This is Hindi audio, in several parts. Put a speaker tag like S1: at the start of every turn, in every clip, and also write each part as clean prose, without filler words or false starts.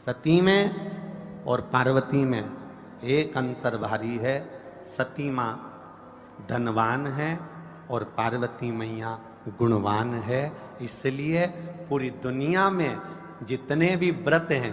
S1: सती में और पार्वती में एक अंतर भारी है। सती माँ धनवान है और पार्वती मैया गुणवान है। इसलिए पूरी दुनिया में जितने भी व्रत हैं,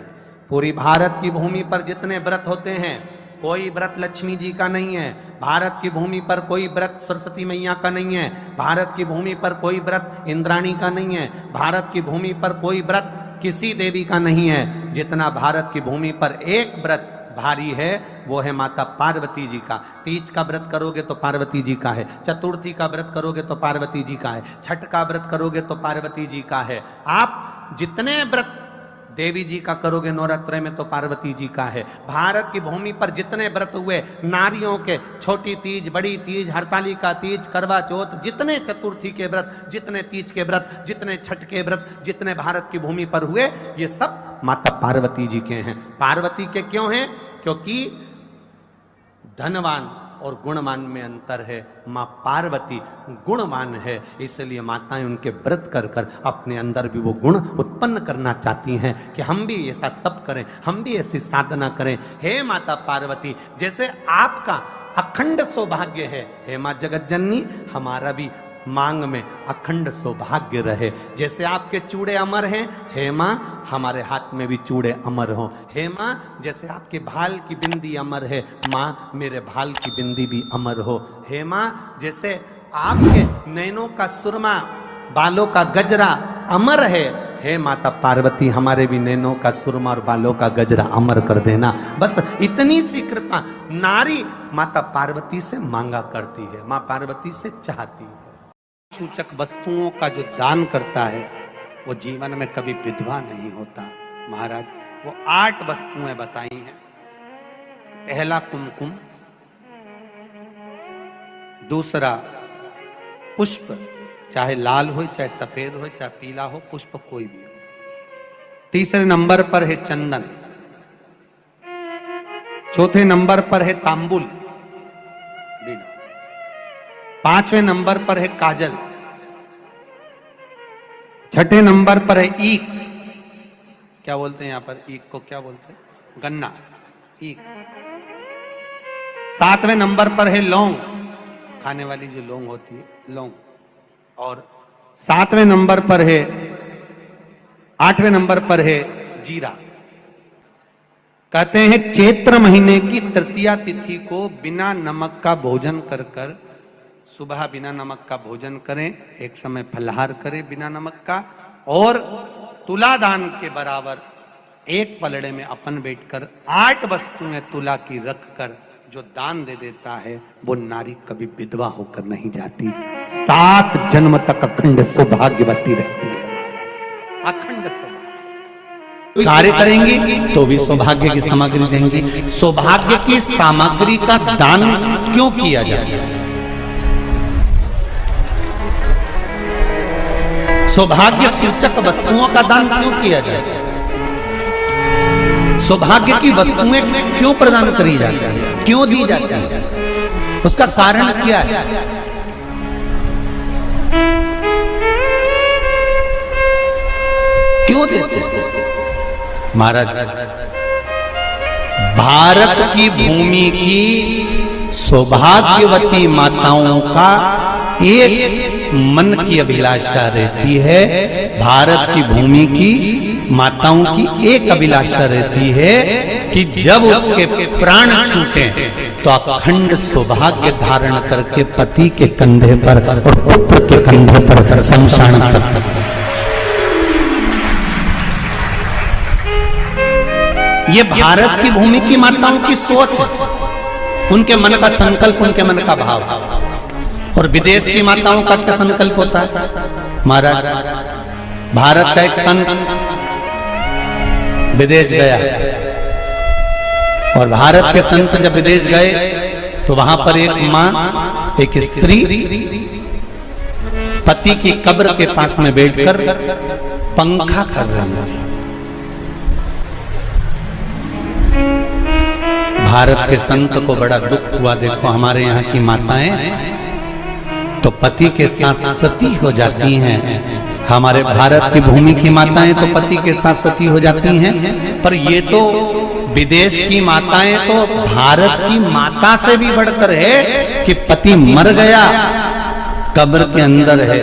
S1: पूरी भारत की भूमि पर जितने व्रत होते हैं, कोई व्रत लक्ष्मी जी का नहीं है। भारत की भूमि पर कोई व्रत सरस्वती मैया का नहीं है। भारत की भूमि पर कोई व्रत इंद्राणी का नहीं है। भारत की भूमि पर कोई व्रत किसी देवी का नहीं है। जितना भारत की भूमि पर एक व्रत भारी है वो है माता पार्वती जी का। तीज का व्रत करोगे तो पार्वती जी का है, चतुर्थी का व्रत करोगे तो पार्वती जी का है, छठ का व्रत करोगे तो पार्वती जी का है। आप जितने व्रत देवी जी का करोगे नवरात्र में तो पार्वती जी का है। भारत की भूमि पर जितने व्रत हुए नारियों के, छोटी तीज, बड़ी तीज, हरतालिका तीज, करवा चौथ, जितने चतुर्थी के व्रत, जितने तीज के व्रत, जितने छठ के व्रत, जितने भारत की भूमि पर हुए, ये सब माता पार्वती जी के हैं। पार्वती के क्यों हैं? क्योंकि धनवान और गुणवान में अंतर है। माँ पार्वती गुणवान है, इसलिए माताएं उनके व्रत कर कर अपने अंदर भी वो गुण उत्पन्न करना चाहती हैं कि हम भी ऐसा तप करें, हम भी ऐसी साधना करें। हे माता पार्वती, जैसे आपका अखंड सौभाग्य है, हे माँ जगत जननी, हमारा भी मांग में अखंड सौभाग्य रहे। जैसे आपके चूड़े अमर हैं, हे माँ हमारे हाथ में भी चूड़े अमर हों। हे माँ जैसे आपके भाल की बिंदी अमर है, माँ मेरे भाल की बिंदी भी अमर हो। हे माँ जैसे आपके नैनों का सुरमा, बालों का गजरा अमर है, हे माता पार्वती हमारे भी नैनों का सुरमा और बालों का गजरा अमर कर देना। बस इतनी सी कृपा नारी माता पार्वती से मांगा करती है, माँ पार्वती से चाहती है। सूचक वस्तुओं का जो दान करता है वो जीवन में कभी विधवा नहीं होता। महाराज वो 8 वस्तुएं बताई हैं। पहला कुमकुम, दूसरा पुष्प, चाहे लाल हो, चाहे सफेद हो, चाहे पीला हो, पुष्प कोई भी हो। तीसरे नंबर पर है चंदन। चौथे नंबर पर है तांबुल, बीड़ा। 5वें नंबर पर है काजल। 6ठे नंबर पर है ईख। क्या बोलते हैं यहां पर ईख को? क्या बोलते हैं? गन्ना, ईख। 7वें नंबर पर है लौंग, खाने वाली जो लौंग होती है, लौंग। और 7वें नंबर पर है, 8वें नंबर पर है जीरा। कहते हैं चैत्र महीने की तृतीया तिथि को बिना नमक का भोजन कर कर, सुबह बिना नमक का भोजन करें, एक समय फलाहार करें बिना नमक का, और तुला दान के बराबर एक पलड़े में अपन बैठकर 8 वस्तुएं तुला की रख कर जो दान दे देता है वो नारी कभी विधवा होकर नहीं जाती, 7 जन्म तक अखंड सौभाग्यवती रहती है। अखंड सौभाग्य कार्य करेंगी तो भी सौभाग्य की सामग्री देंगी। सौभाग्य की सामग्री का दान क्यों किया जाता है? सौभाग्य सूचक वस्तुओं का दान क्यों किया जाता है? सौभाग्य की वस्तुएं क्यों प्रदान करी जाती है, क्यों दी जाती है? उसका कारण क्या है? क्यों देते हैं? महाराज भारत की भूमि की सौभाग्यवती माताओं का एक मन की अभिलाषा रहती है। भारत की भूमि की माताओं की एक अभिलाषा रहती है कि जब उसके प्राण छूटे तो अखंड सौभाग्य धारण करके पति के कंधे पर और पुत्र के कंधे पर शमशान पर। ये भारत की भूमि की माताओं की सोच है, उनके मन का संकल्प, उनके मन का भाव। और विदेश की माताओं का क्या संकल्प होता है? महाराज भारत का एक संत विदेश गया और भारत के संत जब विदेश गए तो वहां पर एक मां, एक स्त्री पति की कब्र के पास में बैठकर पंखा कर रही थी। भारत के संत को बड़ा दुख हुआ, देखो हमारे यहाँ की माताएं तो पति के साथ सती हो जाती हैं। हमारे भारत की भूमि की माताएं तो पति के साथ सती हो जाती हैं, पर ये तो विदेश की माताएं तो भारत की माता से भी बढ़कर है कि पति मर गया, कब्र के अंदर है,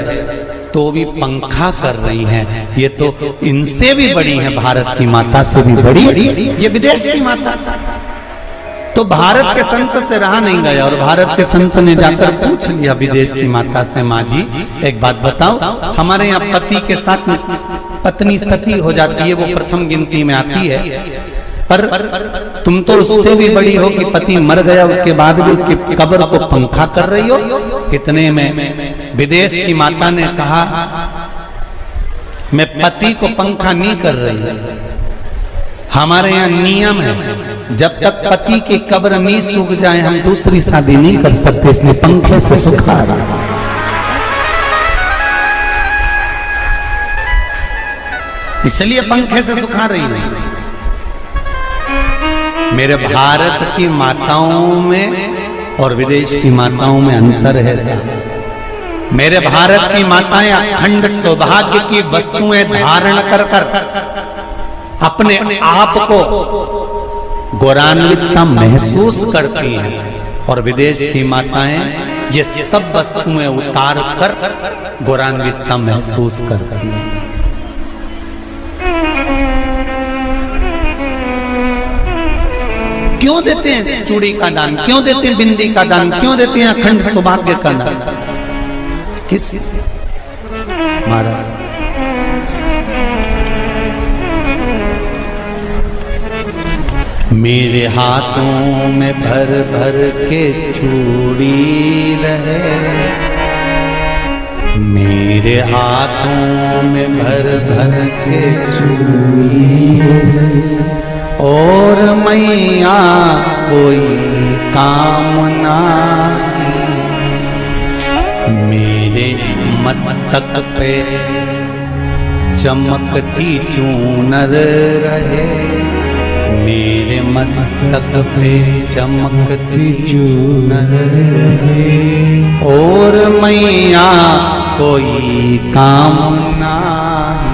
S1: तो भी पंखा कर रही हैं। ये तो इनसे भी बड़ी है, भारत की माता से भी बड़ी ये विदेश की माता। तो भारत के संत से रहा नहीं गया और भारत के संत ने जाकर पूछ लिया विदेश की माता से, माँ जी एक बात बताओ, हमारे यहाँ पति के साथ पत्नी सती हो जाती है, वो प्रथम गिनती में आती है, पर तुम तो उससे भी बड़ी हो कि पति मर गया उसके बाद भी उसकी कब्र को पंखा कर रही हो। इतने में विदेश की माता ने कहा, मैं पति को पंखा नहीं कर रही, हमारे यहाँ नियम है जब तक पति की कब्र नहीं सूख जाए हम दूसरी शादी नहीं कर सकते, इसलिए पंखे से सुखा रहा। इसलिए पंखे से सुखा रही है। मेरे भारत की माताओं में और विदेश की माताओं में अंतर है साहब। मेरे भारत की माताएं अखंड सौभाग्य की वस्तुएं धारण कर कर अपने आप को गौरवान्वितता महसूस करती हैं, और विदेश की माताएं ये सब वस्तुएं उतार कर गौरवान्वितता महसूस करती हैं। क्यों देते हैं चूड़ी का दान, क्यों देते हैं बिंदी का दान, क्यों देते हैं अखंड सौभाग्य का दान? किस महाराज मेरे हाथों में भर भर के चूड़ी रहे, मेरे हाथों में भर भर के चूड़ी, और मैया कोई काम नहीं, मेरे मस्तक पे चमकती चूनर रहे, मेरे मस्तक पे चमकती चूनर रहे, और मैया कोई काम नहीं,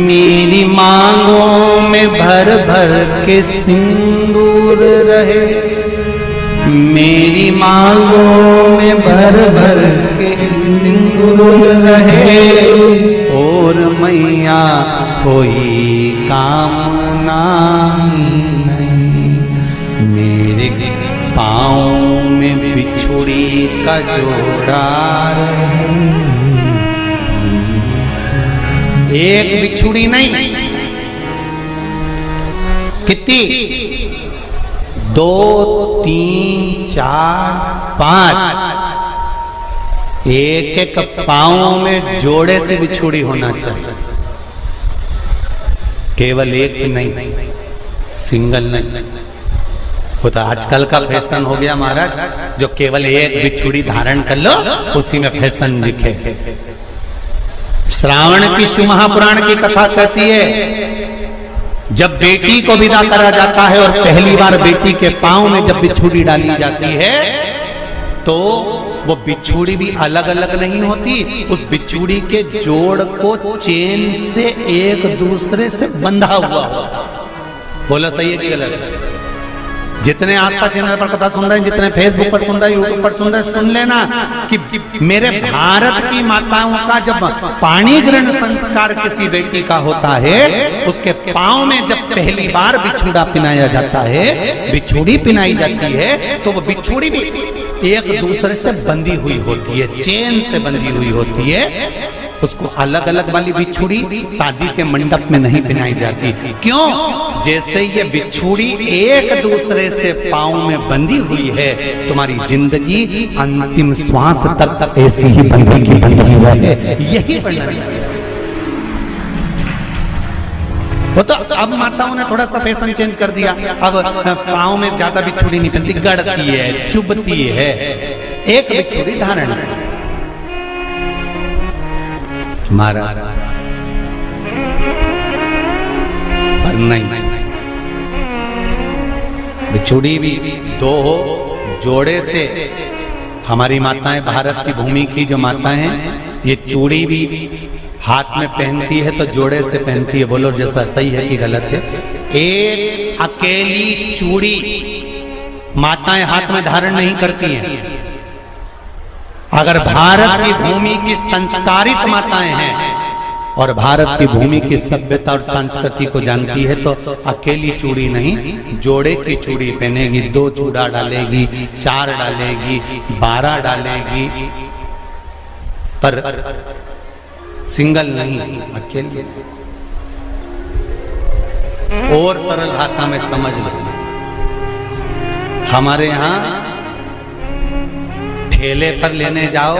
S1: मेरी मांगों में भर भर के सिंदूर रहे, मेरी मांगों में भर भर के सिंदूर रहे, और मैया कोई कामना नहीं, मेरे पाँव में बिछुड़ी का जोड़ा रहे, एक बिछुड़ी नहीं, कितनी? 2, 3, 4, 5, एक एक पाँव में जोड़े से बिछुड़ी होना चाहिए, केवल एक नहीं, सिंगल नहीं। वो तो आजकल का फैशन हो गया महाराज, जो केवल एक बिछुड़ी धारण कर लो उसी में फैशन दिखे। श्रावण की शिव महापुराण की कथा कहती है जब बेटी को विदा करा जाता है और पहली बार बेटी के पांव में जब बिछुड़ी डाली जाती है तो वो बिछुड़ी भी अलग अलग नहीं होती, उस बिछुड़ी के जोड़ को चेन से एक दूसरे से बंधा हुआ होता। बोला सही है कि गलत? जितने आस्था चैनल पर कथा सुन रहे हैं, जितने फेसबुक पर सुन रहे हैं, यूट्यूब पर सुन रहे हैं, सुन लेना कि मेरे भारत की माताओं का जब पाणी ग्रहण संस्कार किसी बेटी का होता है, उसके पांव में जब पहली बार बिछुड़ा पिनाया जाता है, बिछुड़ी पिनाई जाती है, तो वो बिछुड़ी भी एक दूसरे से बंधी हुई होती है, चेन से बंधी हुई होती है। उसको अलग अलग वाली बिछुड़ी शादी के मंडप में नहीं पिनाई जाती। क्यों? जैसे ये बिछुड़ी एक दूसरे से पांव में बंधी हुई है, तुम्हारी जिंदगी अंतिम श्वास तक ऐसी ही बंधी रहे, यही बनना चाहिए। वो तो अब माताओं ने थोड़ा सा फैशन चेंज कर दिया, अब पांव में ज्यादा बिछुड़ी नहीं पहनती, गड़ती है, चुभती है, एक बिछुड़ी धारण महाराज। पर नहीं, बिछुड़ी भी 2 हो, जोड़े से हमारी माताएं, भारत की भूमि की जो माताएं हैं, ये चूड़ी भी हाथ में पहनती है तो जोड़े से पहनती है। बोलो जैसा सही है कि गलत है? एक अकेली चूड़ी माताएं हाथ में धारण नहीं करती हैं। अगर भारत की भूमि की संस्कारित माताएं हैं और भारत की भूमि की सभ्यता और संस्कृति को जानती है तो अकेली चूड़ी नहीं, जोड़े की चूड़ी पहनेगी। 2 चूड़ा डालेगी, 4 डालेगी, 12 डालेगी, पर सिंगल नहीं, अकेले। और सरल भाषा में समझ लो, हमारे यहां ठेले पर लेने जाओ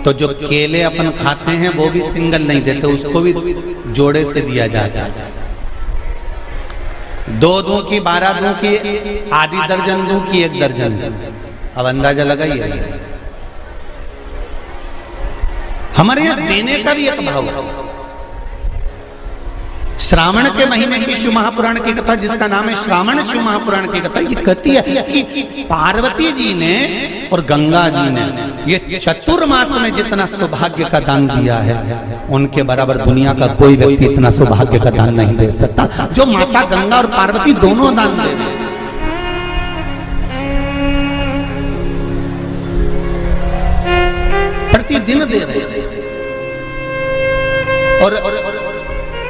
S1: तो जो केले अपन खाते हैं वो भी सिंगल नहीं देते, उसको भी जोड़े से दिया जाता है। 2 दूं की, 12 दूं की, आधी दर्जन दूं की 1 दर्जन दूं। अब अंदाजा लगाइए। हमारे यहां देने का भी एक भाव है। श्रावण के महीने की शिव महापुराण की कथा, जिसका नाम है श्रावण शिव महापुराण की कथा, ये कहती है कि पार्वती जी ने और गंगा जी ने ये चतुर्मास में जितना सौभाग्य का दान दिया है, उनके बराबर दुनिया का कोई व्यक्ति इतना सौभाग्य का दान नहीं दे सकता जो माता गंगा और पार्वती दोनों दान दे रहे हैं। प्रतिदिन दे रहे हैं। और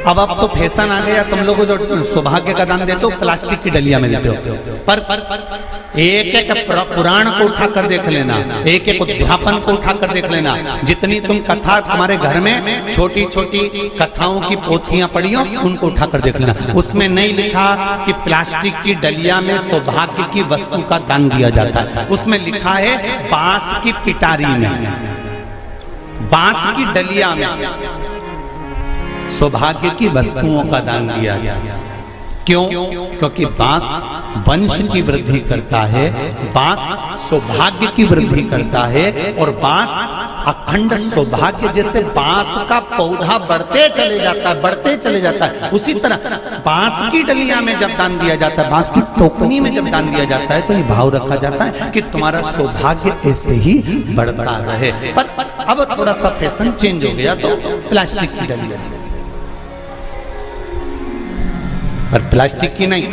S1: अब तो फैशन आ गया, तुम लोगों जो सौभाग्य का दान देते हो प्लास्टिक की डलिया में देते हो। पर एक एक पुराण को उठा कर देख लेना, एक एक उद्यापन को उठा कर देख लेना। जितनी तुम कथा तुम्हारे घर में छोटी छोटी कथाओं की पोथियां पड़ी हो, उनको उठा कर देख लेना। उसमें नहीं लिखा कि प्लास्टिक की डलिया में सौभाग्य की वस्तु का दान दिया जाता है। उसमें लिखा है बांस की पिटारी में, बांस की डलिया में सौभाग्य की वस्तुओं का दान दिया गया। क्यों? क्योंकि बांस वंश की वृद्धि करता है, बांस सौभाग्य की वृद्धि करता है, और बांस अखंड सौभाग्य। जैसे बांस का पौधा बढ़ते चले जाता है, बढ़ते चले जाता है, उसी तरह बांस की डलिया में जब दान दिया जाता है, बांस की टोकनी में जब दान दिया जाता है, तो ये भाव रखा जाता है कि तुम्हारा सौभाग्य ऐसे ही बढ़ता रहे। पर अब थोड़ा सा फैशन चेंज हो गया तो प्लास्टिक की डलिया, पर प्लास्टिक की नहीं,